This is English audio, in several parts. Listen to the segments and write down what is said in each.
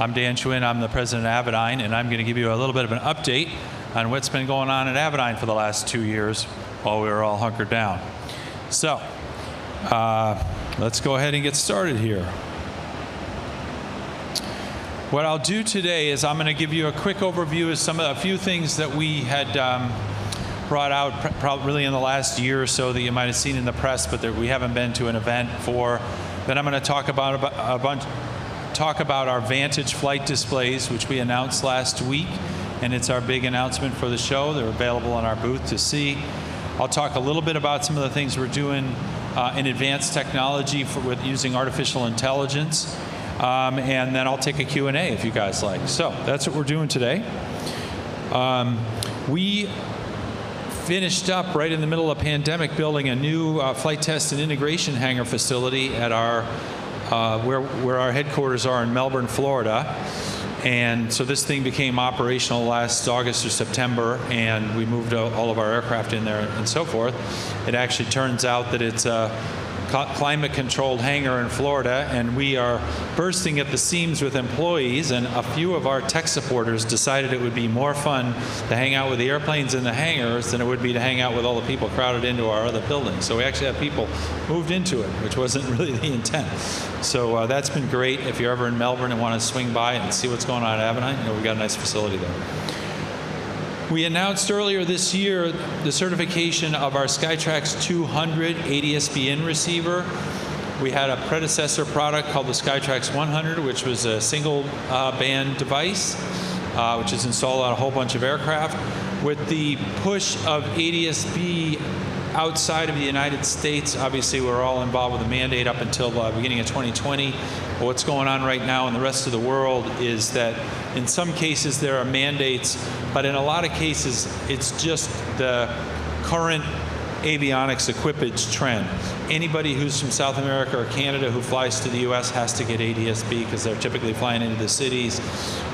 I'm Dan Schwinn. I'm the president of Avidyne, and I'm going to give you a little bit of an update on what's been going on at Avidyne for the last 2 years while we were all hunkered down. So, let's go ahead and get started here. What I'll do today is I'm going to give you a quick overview of a few things that we had brought out probably really in the last year or so that you might have seen in the press, but that we haven't been to an event for. Then I'm going to talk about our Vantage flight displays, which we announced last week, and it's our big announcement for the show. They're available in our booth to see. I'll talk a little bit about some of the things we're doing in advanced technology with using artificial intelligence, and then I'll take a Q&A if you guys like. So that's what we're doing today. We finished up right in the middle of the pandemic building a new flight test and integration hangar facility at our where our headquarters are in Melbourne, Florida. And so this thing became operational last August or September, and we moved all of our aircraft in there and so forth. It actually turns out that it's a climate-controlled hangar in Florida, and we are bursting at the seams with employees, and a few of our tech supporters decided it would be more fun to hang out with the airplanes in the hangars than it would be to hang out with all the people crowded into our other buildings. So we actually have people moved into it, which wasn't really the intent. So that's been great. If you're ever in Melbourne and want to swing by and see what's going on at Avidyne, you know, we've got a nice facility there. We announced earlier this year the certification of our Skytrax 200 ADS-B in receiver. We had a predecessor product called the Skytrax 100, which was a single band device, which is installed on a whole bunch of aircraft. With the push of ADS-B outside of the United States, obviously we're all involved with the mandate up until the beginning of 2020. But what's going on right now in the rest of the world is that in some cases there are mandates, but in a lot of cases it's just the current avionics equipage trend. Anybody who's from South America or Canada who flies to the US has to get ADS-B because they're typically flying into the cities,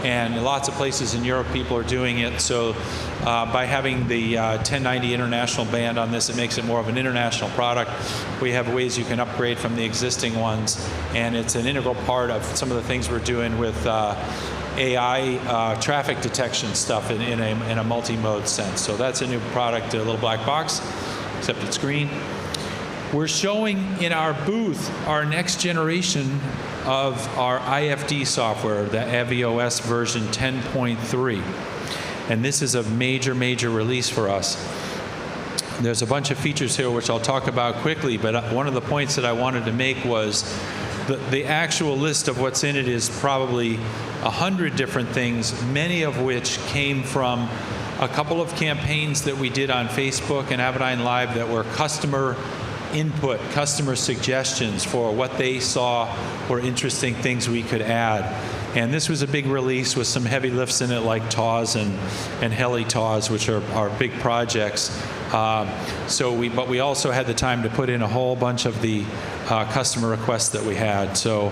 and lots of places in Europe people are doing it. So by having the 1090 international band on this, it makes it more of an international product. We have ways you can upgrade from the existing ones, and it's an integral part of some of the things we're doing with AI traffic detection stuff in a multi-mode sense. So that's a new product, a little black box, except it's green. We're showing in our booth our next generation of our IFD software, the AviOS version 10.3. And this is a major, major release for us. There's a bunch of features here which I'll talk about quickly, but one of the points that I wanted to make was the actual list of what's in it is probably 100 different things, many of which came from a couple of campaigns that we did on Facebook and Avidyne Live that were customer input, customer suggestions for what they saw were interesting things we could add. And this was a big release with some heavy lifts in it like TAWS and Heli-TAWS, which are big projects. But we also had the time to put in a whole bunch of the customer requests that we had. So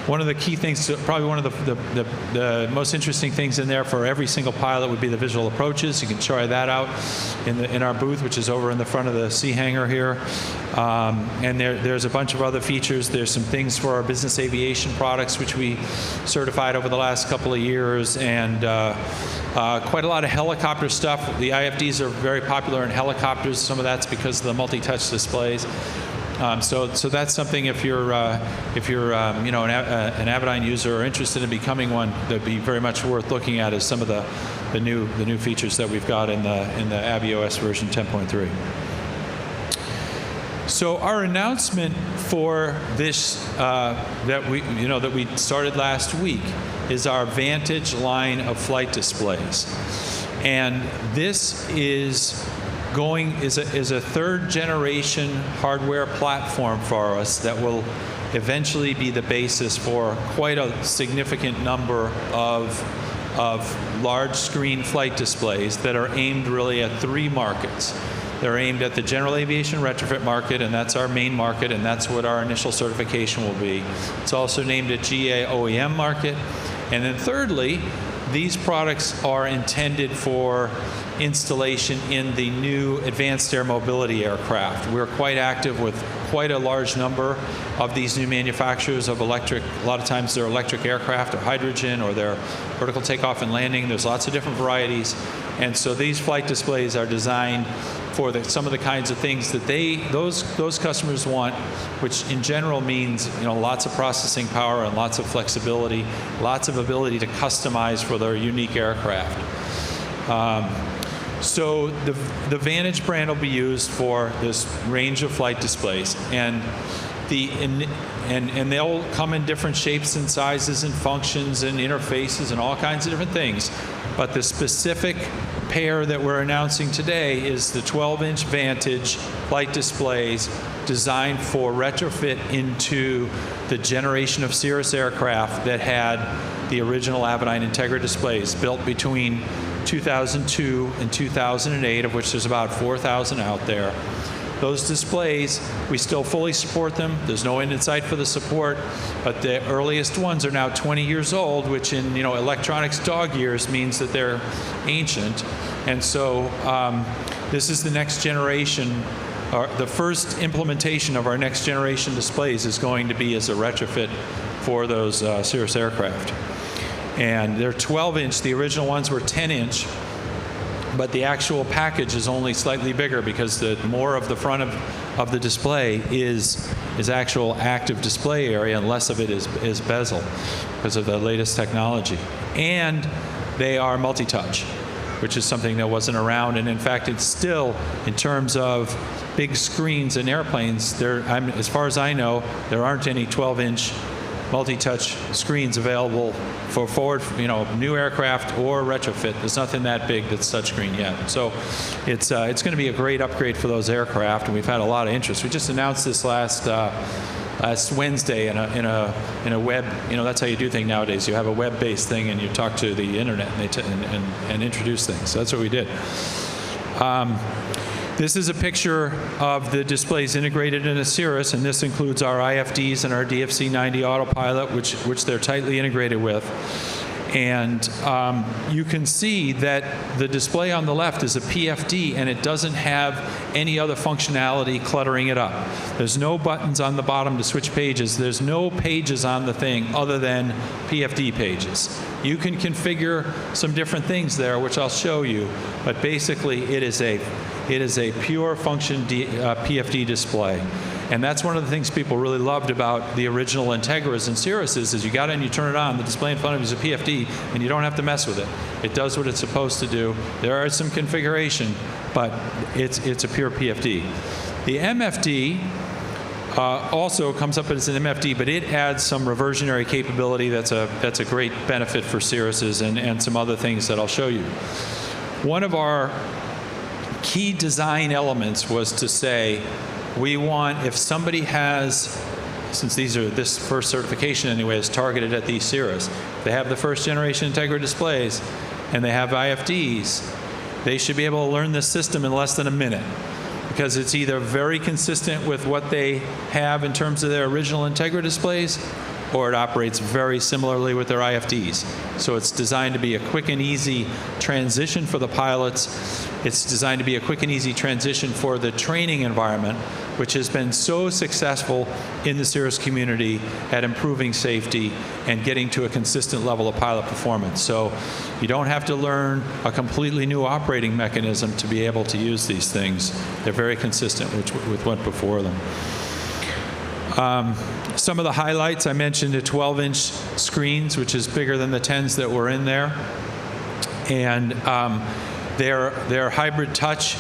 one of the key things, probably one of the most interesting things in there for every single pilot would be the visual approaches. You can try that out in our booth, which is over in the front of the C hangar here. And there's a bunch of other features. There's some things for our business aviation products, which we certified over the last couple of years, and quite a lot of helicopter stuff. The IFDs are very popular in helicopters. Some of that's because of the multi-touch displays. So that's something if you're an Avidyne user or interested in becoming one, that'd be very much worth looking at as some of the new features that we've got in the AviOS version 10.3. So our announcement for this that we started last week is our Vantage line of flight displays, and this is a third generation hardware platform for us that will eventually be the basis for quite a significant number of large screen flight displays that are aimed really at three markets. They're aimed at the general aviation retrofit market, and that's our main market, and that's what our initial certification will be. It's also named a GA OEM market. And then thirdly, these products are intended for installation in the new advanced air mobility aircraft. We're quite active with quite a large number of these new manufacturers of electric. A lot of times they're electric aircraft or hydrogen, or they're vertical takeoff and landing. There's lots of different varieties. And so these flight displays are designed for some of the kinds of things that those customers want, which in general means, you know, lots of processing power and lots of flexibility, lots of ability to customize for their unique aircraft. So the Vantage brand will be used for this range of flight displays, and they'll come in different shapes and sizes and functions and interfaces and all kinds of different things. But the specific pair that we're announcing today is the 12-inch Vantage flight displays designed for retrofit into the generation of Cirrus aircraft that had the original Avidyne Integra displays built between 2002 and 2008, of which there's about 4,000 out there. Those displays, we still fully support them. There's no end in sight for the support, but the earliest ones are now 20 years old, which in, you know, electronics dog years means that they're ancient. And so this is the next generation. The first implementation of our next generation displays is going to be as a retrofit for those Cirrus aircraft. And they're 12-inch. The original ones were 10-inch. But the actual package is only slightly bigger because the more of the front of the display is actual active display area, and less of it is bezel because of the latest technology. And they are multi-touch, which is something that wasn't around. And in fact, it's still, in terms of big screens in airplanes, as far as I know, there aren't any 12-inch multi-touch screens available for forward, you know, new aircraft or retrofit. There's nothing that big that's touchscreen yet. So it's going to be a great upgrade for those aircraft, and we've had a lot of interest. We just announced this last Wednesday in a web. You know, that's how you do things nowadays. You have a web-based thing, and you talk to the internet and introduce things. So that's what we did. This is a picture of the displays integrated in a Cirrus, and this includes our IFDs and our DFC-90 autopilot, which they're tightly integrated with. And you can see that the display on the left is a PFD, and it doesn't have any other functionality cluttering it up. There's no buttons on the bottom to switch pages. There's no pages on the thing other than PFD pages. You can configure some different things there, which I'll show you, but basically it is a pure function PFD display. And that's one of the things people really loved about the original Integras and Cirruses, is you got in, you turn it on, the display in front of you is a PFD, and you don't have to mess with it. It does what it's supposed to do. There is some configuration, but it's a pure PFD. The MFD also comes up as an MFD, but it adds some reversionary capability. That's a great benefit for Cirruses and some other things that I'll show you. One of our key design elements was to say, we want, if somebody has, since this first certification anyway is targeted at these Cirrus, they have the first generation Integra displays and they have IFDs, they should be able to learn this system in less than a minute, because it's either very consistent with what they have in terms of their original Integra displays, or it operates very similarly with their IFDs. So it's designed to be a quick and easy transition for the pilots. It's designed to be a quick and easy transition for the training environment, which has been so successful in the Cirrus community at improving safety and getting to a consistent level of pilot performance. So you don't have to learn a completely new operating mechanism to be able to use these things. They're very consistent with what before them. Some of the highlights, I mentioned the 12-inch screens, which is bigger than the 10s that were in there. And they're hybrid touch.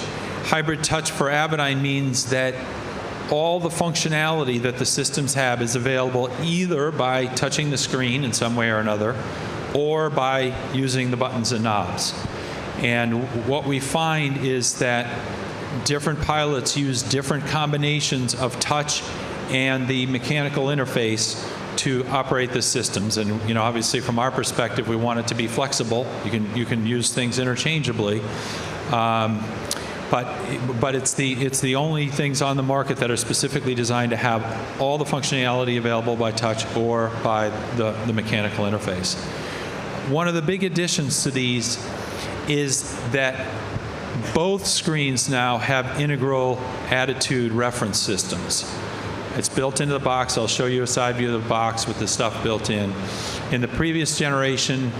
Hybrid touch for Avidyne means that all the functionality that the systems have is available either by touching the screen in some way or another, or by using the buttons and knobs. And what we find is that different pilots use different combinations of touch and the mechanical interface to operate the systems. And obviously from our perspective, we want it to be flexible. You can use things interchangeably. But it's the only things on the market that are specifically designed to have all the functionality available by touch or by the mechanical interface. One of the big additions to these is that Both screens now have integral attitude reference systems. It's built into the box. I'll show you a side view of the box with the stuff built in. In the previous generation,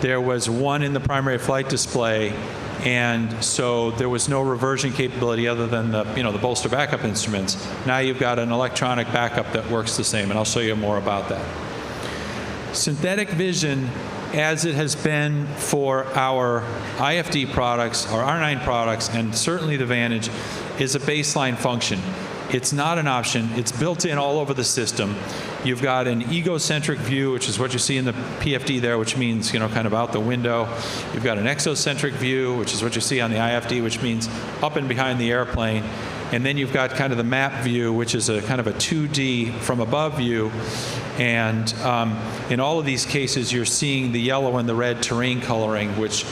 there was one in the primary flight display, and so there was no reversion capability other than the bolster backup instruments. Now you've got an electronic backup that works the same, and I'll show you more about that. Synthetic vision, as it has been for our IFD products, our R9 products, and certainly the Vantage, is a baseline function. It's not an option. It's built in all over the system. You've got an egocentric view, which is what you see in the PFD there, which means, kind of out the window. You've got an exocentric view, which is what you see on the IFD, which means up and behind the airplane. And then you've got kind of the map view, which is a kind of a 2D from above view. And in all of these cases, you're seeing the yellow and the red terrain coloring, which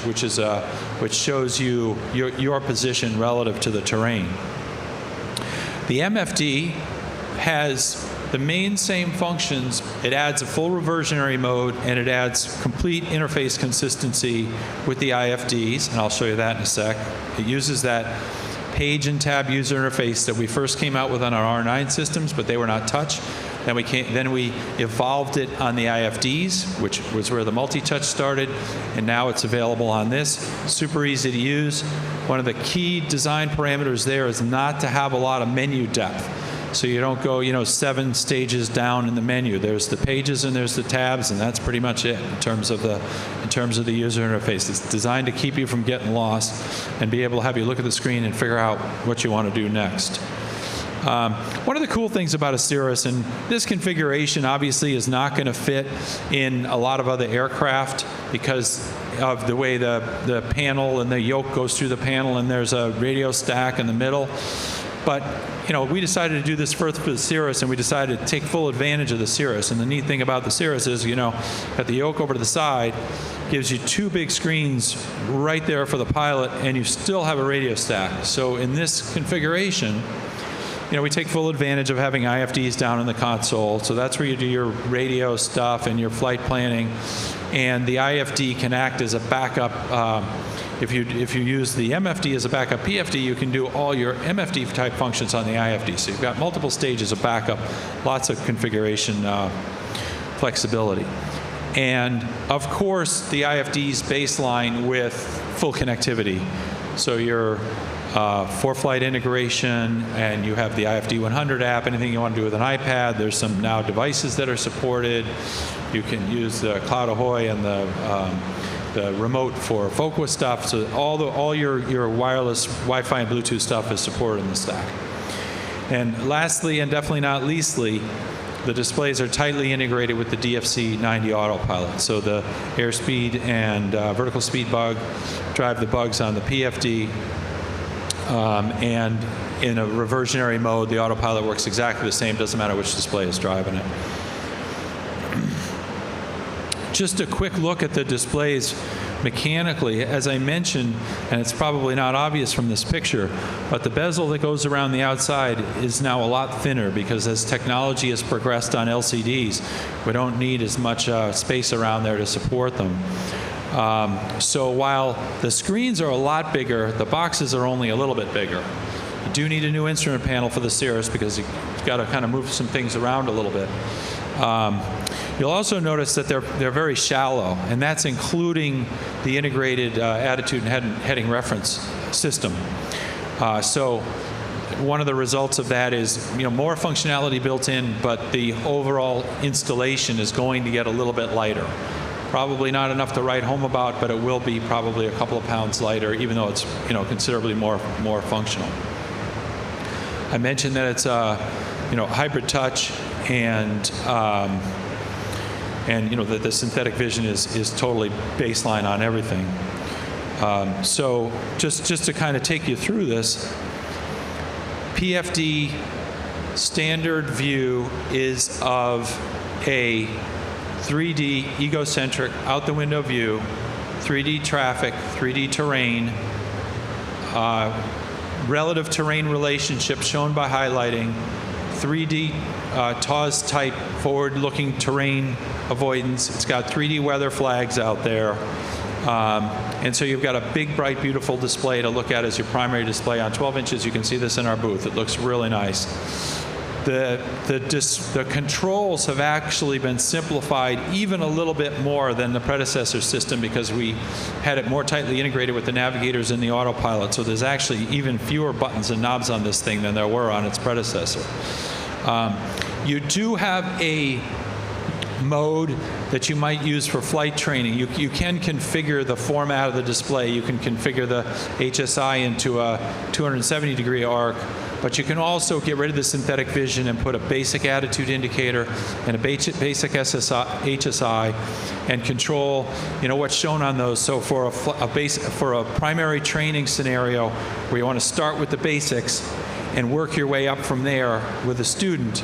shows you your position relative to the terrain. The MFD has the same functions. It adds a full reversionary mode, and it adds complete interface consistency with the IFDs, and I'll show you that in a sec. It uses that page and tab user interface that we first came out with on our R9 systems, but they were not touch. Then we evolved it on the IFDs, which was where the multi-touch started, and now it's available on this. Super easy to use. One of the key design parameters there is not to have a lot of menu depth. So you don't go, 7 stages down in the menu. There's the pages and there's the tabs, and that's pretty much it in terms of the user interface. It's designed to keep you from getting lost and be able to have you look at the screen and figure out what you want to do next. One of the cool things about a Cirrus, and this configuration obviously is not going to fit in a lot of other aircraft because of the way the panel and the yoke goes through the panel, and there's a radio stack in the middle. But we decided to do this first for the Cirrus, and we decided to take full advantage of the Cirrus. And the neat thing about the Cirrus is, that the yoke over to the side gives you 2 big screens right there for the pilot, and you still have a radio stack. So in this configuration, we take full advantage of having IFDs down in the console. So that's where you do your radio stuff and your flight planning. And the IFD can act as a backup. If you use the MFD as a backup PFD, you can do all your MFD type functions on the IFD. So you've got multiple stages of backup, lots of configuration flexibility. And of course, the IFD's baseline with full connectivity. So your for-flight integration, and you have the IFD 100 app, anything you want to do with an iPad. There's some now devices that are supported. You can use the Cloud Ahoy and the remote for Foqua stuff. So all your wireless Wi-Fi and Bluetooth stuff is supported in the stack. And lastly, and definitely not leastly, the displays are tightly integrated with the DFC 90 autopilot. So the airspeed and vertical speed bug drive the bugs on the PFD. And in a reversionary mode, the autopilot works exactly the same. Doesn't matter which display is driving it. Just a quick look at the displays mechanically. As I mentioned, and it's probably not obvious from this picture, but the bezel that goes around the outside is now a lot thinner because as technology has progressed on LCDs, we don't need as much space around there to support them. So while the screens are a lot bigger, the boxes are only a little bit bigger. You do need a new instrument panel for the Cirrus because you've got to kind of move some things around a little bit. You'll also notice that they're very shallow, and that's including the integrated attitude and heading reference system. So one of the results of that is more functionality built in, but the overall installation is going to get a little bit lighter. Probably not enough to write home about, but it will be probably a couple of pounds lighter, even though it's considerably more functional. I mentioned that it's hybrid touch, and that the synthetic vision is totally baseline on everything. So just to kind of take you through this, PFD standard view is of a 3D egocentric out the window view, 3D traffic, 3D terrain, relative terrain relationship shown by highlighting, 3D TAWS type forward-looking terrain avoidance. It's got 3D weather flags out there. And so you've got a big, bright, beautiful display to look at as your primary display on 12 inches. You can see this in our booth. It looks really nice. The controls have actually been simplified even a little bit more than the predecessor system because we had it more tightly integrated with the navigators and the autopilot. So there's actually even fewer buttons and knobs on this thing than there were on its predecessor. You do have a mode that you might use for flight training. You can configure the format of the display. You can configure the HSI into a 270-degree arc, but you can also get rid of the synthetic vision and put a basic attitude indicator and a basic HSI and control, what's shown on those. So for a primary training scenario where you want to start with the basics and work your way up from there with a student,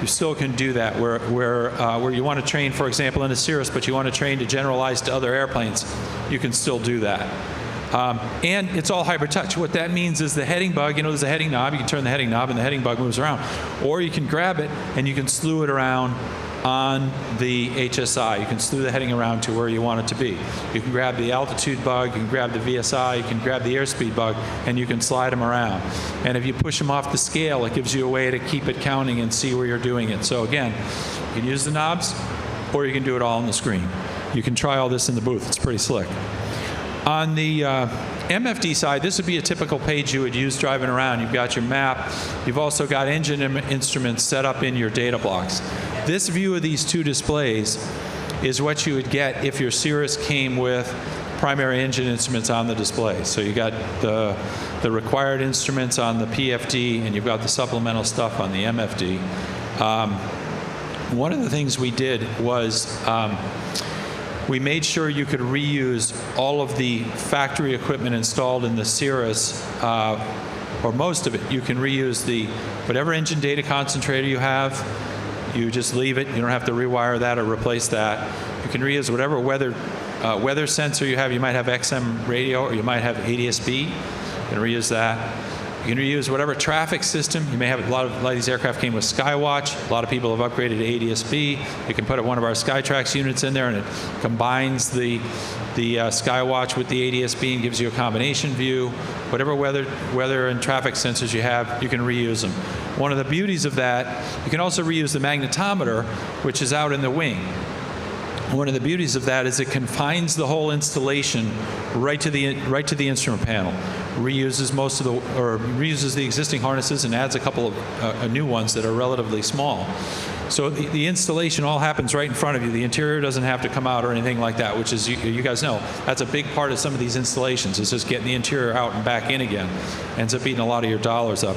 you still can do that. Where you want to train, for example, in a Cirrus, but you want to train to generalize to other airplanes, you can still do that. And it's all hybrid touch. What that means is the heading bug, there's a heading knob. You can turn the heading knob and the heading bug moves around. Or you can grab it and you can slew it around on the HSI. You can slew the heading around to where you want it to be. You can grab the altitude bug, you can grab the VSI, you can grab the airspeed bug, and you can slide them around. And if you push them off the scale, it gives you a way to keep it counting and see where you're doing it. So again, you can use the knobs, or you can do it all on the screen. You can try all this in the booth. It's pretty slick. On the MFD side, this would be a typical page you would use driving around. You've got your map. You've also got engine instruments set up in your data blocks. This view of these two displays is what you would get if your Cirrus came with primary engine instruments on the display. So you got the required instruments on the PFD, and you've got the supplemental stuff on the MFD. One of the things we did was we made sure you could reuse all of the factory equipment installed in the Cirrus, or most of it. You can reuse whatever engine data concentrator you have. You just leave it. You don't have to rewire that or replace that. You can reuse whatever weather sensor you have. You might have XM radio, or you might have ADS-B. You can reuse that. You can reuse whatever traffic system. You may have a lot of these aircraft came with Skywatch. A lot of people have upgraded to ADS-B. You can put one of our Skytrax units in there, and it combines the Skywatch with the ADS-B and gives you a combination view. Whatever weather and traffic sensors you have, you can reuse them. One of the beauties of that, you can also reuse the magnetometer, which is out in the wing. One of the beauties of that is it confines the whole installation right to the instrument panel. Reuses the existing harnesses and adds a couple of new ones that are relatively small. So the installation all happens right in front of you. The interior doesn't have to come out or anything like that, which is, you guys know, that's a big part of some of these installations, is just getting the interior out and back in again. Ends up eating a lot of your dollars up.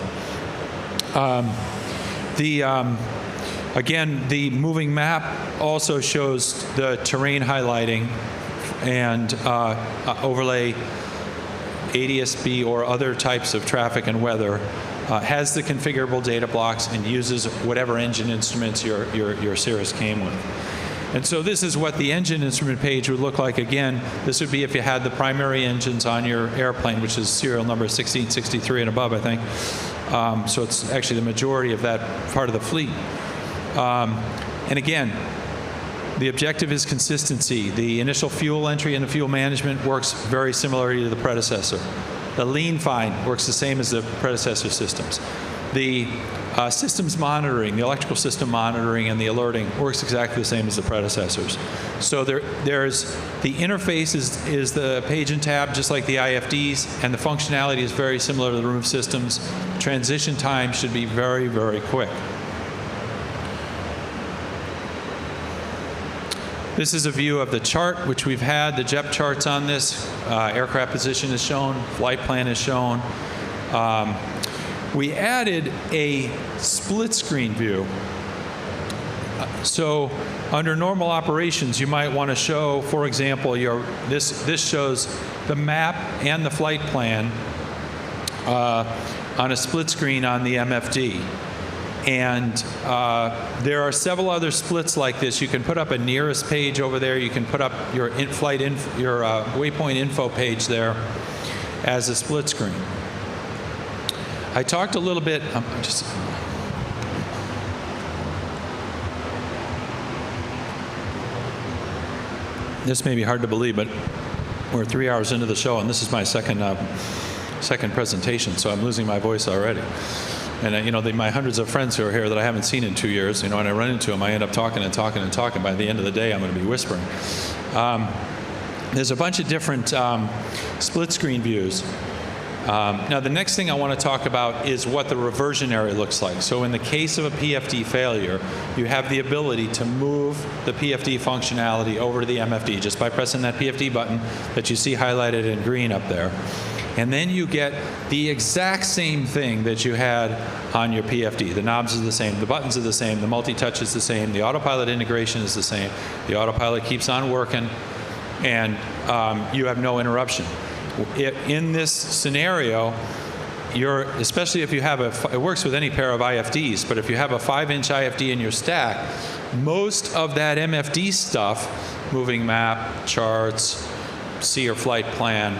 Again, the moving map also shows the terrain highlighting and overlay ADS-B or other types of traffic and weather, has the configurable data blocks, and uses whatever engine instruments your Cirrus came with. And so this is what the engine instrument page would look like. Again, this would be if you had the primary engines on your airplane, which is serial number 1663 and above, I think. So it's actually the majority of that part of the fleet. And again, the objective is consistency. The initial fuel entry and the fuel management works very similarly to the predecessor. The lean find works the same as the predecessor systems. The systems monitoring, the electrical system monitoring and the alerting works exactly the same as the predecessors. So there's the interface is the page and tab, just like the IFDs, and the functionality is very similar to the room systems. Transition time should be very, very quick. This is a view of the chart, which we've had. The JEP charts on this. Aircraft position is shown. Flight plan is shown. We added a split screen view. So under normal operations, you might want to show, for example, this shows the map and the flight plan on a split screen on the MFD. And there are several other splits like this. You can put up a nearest page over there. You can put up your waypoint info page there as a split screen. I talked a little bit. This may be hard to believe, but We're 3 hours into the show, and this is my second presentation, so I'm losing my voice already. And my hundreds of friends who are here that I haven't seen in 2 years, when I run into them, I end up talking and talking and talking. By the end of the day, I'm going to be whispering. There's a bunch of different split screen views. Now, the next thing I want to talk about is what the reversion area looks like. So in the case of a PFD failure, you have the ability to move the PFD functionality over to the MFD just by pressing that PFD button that you see highlighted in green up there. And then you get the exact same thing that you had on your PFD. The knobs are the same, the buttons are the same, the multi-touch is the same, the autopilot integration is the same, the autopilot keeps on working, and you have no interruption. In this scenario, especially if you have it works with any pair of IFDs, but if you have a 5-inch IFD in your stack, most of that MFD stuff, moving map, charts, see your flight plan,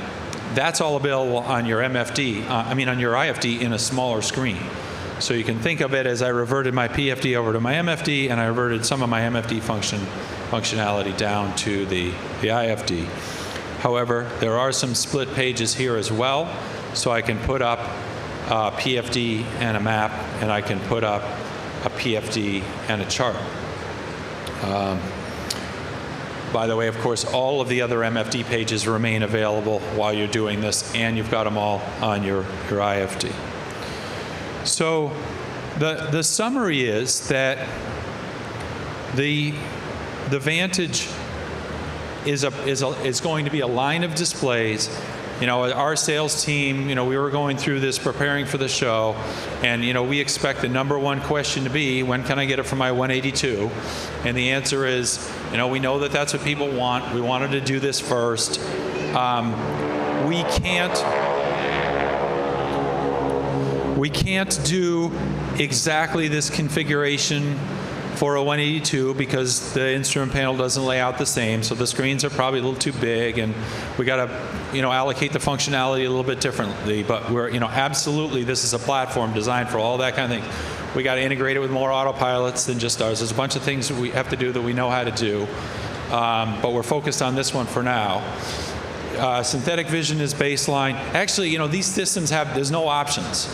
that's all available on your on your IFD in a smaller screen. So you can think of it as I reverted my PFD over to my MFD, and I reverted some of my MFD functionality down to the IFD. However, there are some split pages here as well, so I can put up a PFD and a map, and I can put up a PFD and a chart. By the way, of course, all of the other MFD pages remain available while you're doing this, and you've got them all on your IFD. So the summary is that the Vantage is going to be a line of displays. Our sales team, we were going through this preparing for the show, and we expect the number one question to be, when can I get it for my 182? And the answer is, we know that that's what people want. We wanted to do this first. We can't do exactly this configuration for a 182 because the instrument panel doesn't lay out the same, so the screens are probably a little too big, and we got to allocate the functionality a little bit differently. But we're absolutely, this is a platform designed for all that kind of thing. We got to integrate it with more autopilots than just ours. There's a bunch of things that we have to do that we know how to do, but we're focused on this one for now. Synthetic vision is baseline. Actually, these systems there's no options.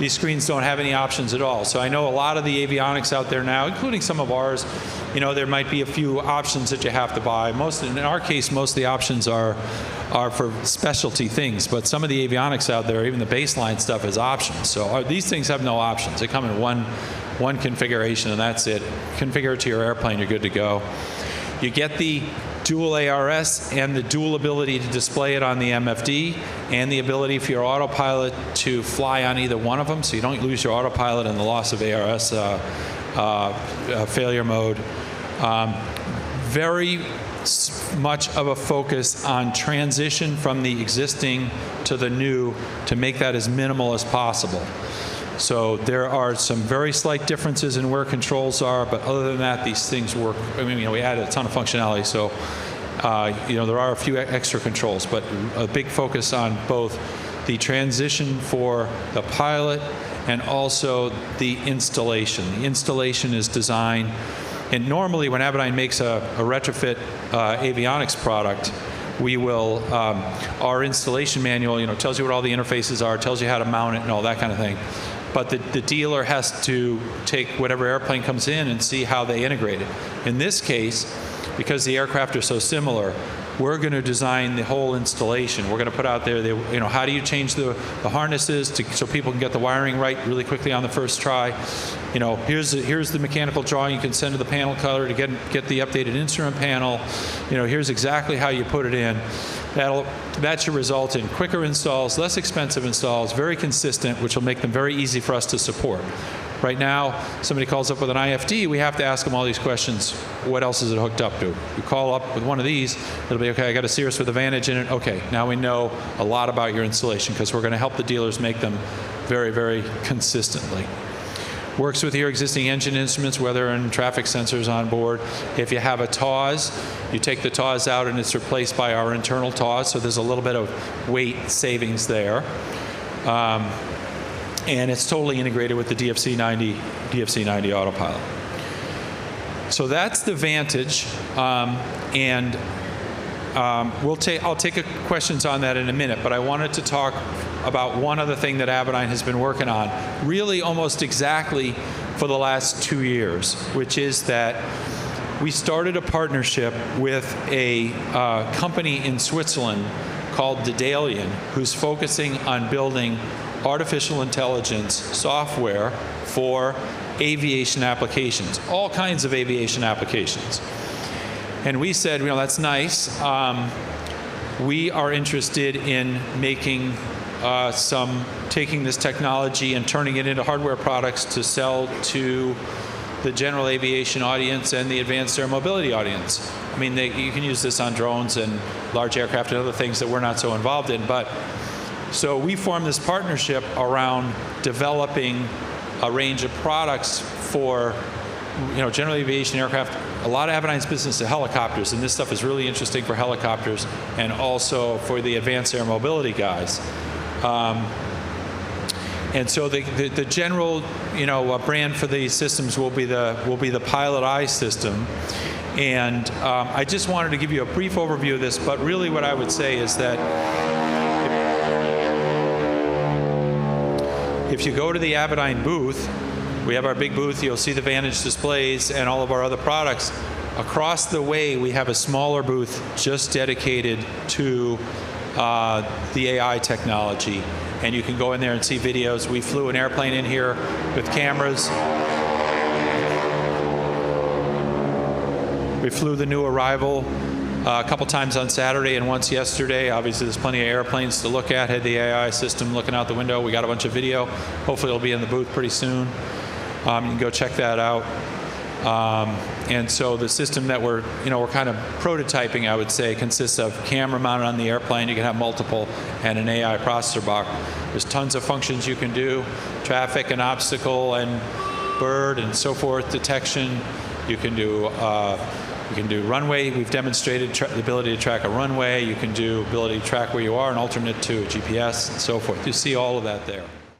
These screens don't have any options at all. So I know a lot of the avionics out there now, including some of ours, there might be a few options that you have to buy. In our case, most of the options are for specialty things, but some of the avionics out there, even the baseline stuff, is options. So these things have no options. They come in one configuration, and that's it. Configure it to your airplane, you're good to go. You get the dual ARS and the dual ability to display it on the MFD, and the ability for your autopilot to fly on either one of them, so you don't lose your autopilot in the loss of ARS failure mode. Very much of a focus on transition from the existing to the new to make that as minimal as possible. So there are some very slight differences in where controls are, but other than that, these things work. We added a ton of functionality, so there are a few extra controls, but a big focus on both the transition for the pilot and also the installation. The installation is designed, and normally when Avidyne makes a retrofit avionics product, we will, our installation manual, tells you what all the interfaces are, tells you how to mount it and all that kind of thing. But the dealer has to take whatever airplane comes in and see how they integrate it. In this case, because the aircraft are so similar, we're going to design the whole installation. We're going to put out there, how do you change the harnesses so people can get the wiring right really quickly on the first try. Here's the mechanical drawing you can send to the panel cutter to get the updated instrument panel. Here's exactly how you put it in. That should result in quicker installs, less expensive installs, very consistent, which will make them very easy for us to support. Right now, somebody calls up with an IFD, we have to ask them all these questions. What else is it hooked up to? You call up with one of these, it'll be, okay, I got a Cirrus with a Vantage in it. Okay, now we know a lot about your installation because we're going to help the dealers make them very, very consistently. Works with your existing engine instruments, weather and traffic sensors on board. If you have a TAWS, you take the TAWS out and it's replaced by our internal TAWS, so there's a little bit of weight savings there. And it's totally integrated with the DFC-90 autopilot. So that's the Vantage, and I'll take questions on that in a minute, but I wanted to talk about one other thing that Avidyne has been working on, really almost exactly for the last 2 years, which is that we started a partnership with a company in Switzerland called Dedalian, who's focusing on building artificial intelligence software for aviation applications, all kinds of aviation applications. And we said, that's nice. We are interested in making taking this technology and turning it into hardware products to sell to the general aviation audience and the advanced air mobility audience. I mean, you can use this on drones and large aircraft and other things that we're not so involved in. But so we formed this partnership around developing a range of products for general aviation aircraft. A lot of Avidyne's business is helicopters, and this stuff is really interesting for helicopters and also for the advanced air mobility guys. And so the general brand for these systems will be the Pilot Eye system. And I just wanted to give you a brief overview of this, but really what I would say is that if you go to the Avidyne booth, we have our big booth, you'll see the Vantage displays and all of our other products. Across the way, we have a smaller booth just dedicated to the AI technology. And you can go in there and see videos. We flew an airplane in here with cameras. We flew the new Arrival a couple times on Saturday and once yesterday. Obviously, there's plenty of airplanes to look at. Had the AI system looking out the window. We got a bunch of video. Hopefully, it'll be in the booth pretty soon. You can go check that out. And so the system that we're kind of prototyping, I would say, consists of camera mounted on the airplane. You can have multiple, and an AI processor box. There's tons of functions you can do: traffic and obstacle and bird and so forth detection. You can do runway. We've demonstrated the ability to track a runway. You can do ability to track where you are, an alternate to GPS, and so forth. You see all of that there.